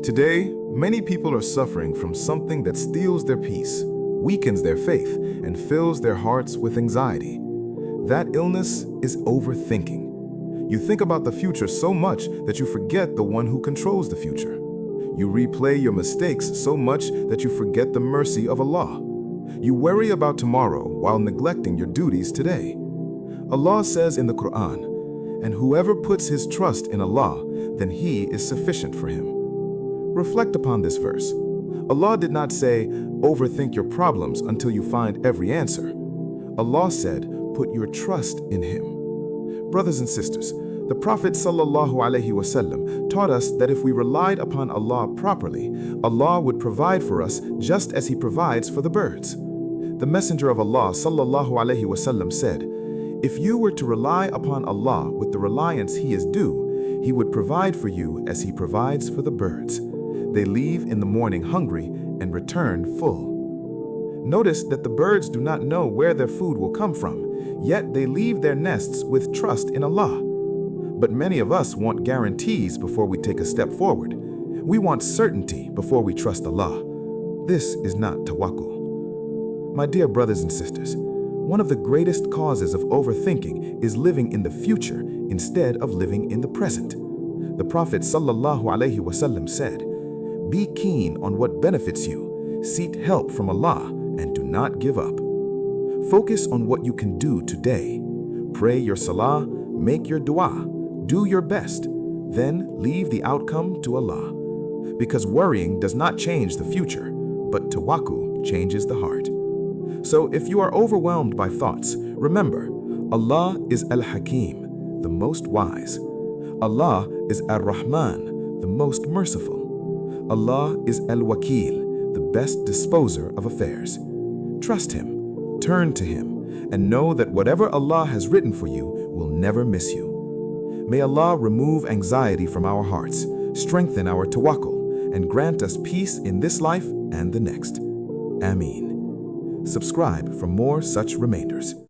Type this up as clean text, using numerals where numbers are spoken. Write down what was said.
Today, many people are suffering from something that steals their peace, weakens their faith, and fills their hearts with anxiety. That illness is overthinking. You think about the future so much that you forget the one who controls the future. You replay your mistakes so much that you forget the mercy of Allah. You worry about tomorrow while neglecting your duties today. Allah says in the Qur'an, "And whoever puts his trust in Allah, then He is sufficient for him." Reflect upon this verse. Allah did not say, overthink your problems until you find every answer. Allah said, put your trust in Him. Brothers and sisters, the Prophet ﷺ taught us that if we relied upon Allah properly, Allah would provide for us just as He provides for the birds. The Messenger of Allah ﷺ said, if you were to rely upon Allah with the reliance He is due, He would provide for you as He provides for the birds. They leave in the morning hungry and return full. Notice that the birds do not know where their food will come from, yet they leave their nests with trust in Allah. But many of us want guarantees before we take a step forward. We want certainty before we trust Allah. This is not tawakkul. My dear brothers and sisters, one of the greatest causes of overthinking is living in the future instead of living in the present. The Prophet ﷺ said, be keen on what benefits you, seek help from Allah, and do not give up. Focus on what you can do today. Pray your salah, make your dua, do your best, then leave the outcome to Allah. Because worrying does not change the future, but tawakkul changes the heart. So if you are overwhelmed by thoughts, remember, Allah is Al-Hakim, the most wise. Allah is Ar-Rahman, the most merciful. Allah is Al-Wakil, the best disposer of affairs. Trust Him, turn to Him, and know that whatever Allah has written for you will never miss you. May Allah remove anxiety from our hearts, strengthen our tawakkul, and grant us peace in this life and the next. Ameen. Subscribe for more such reminders.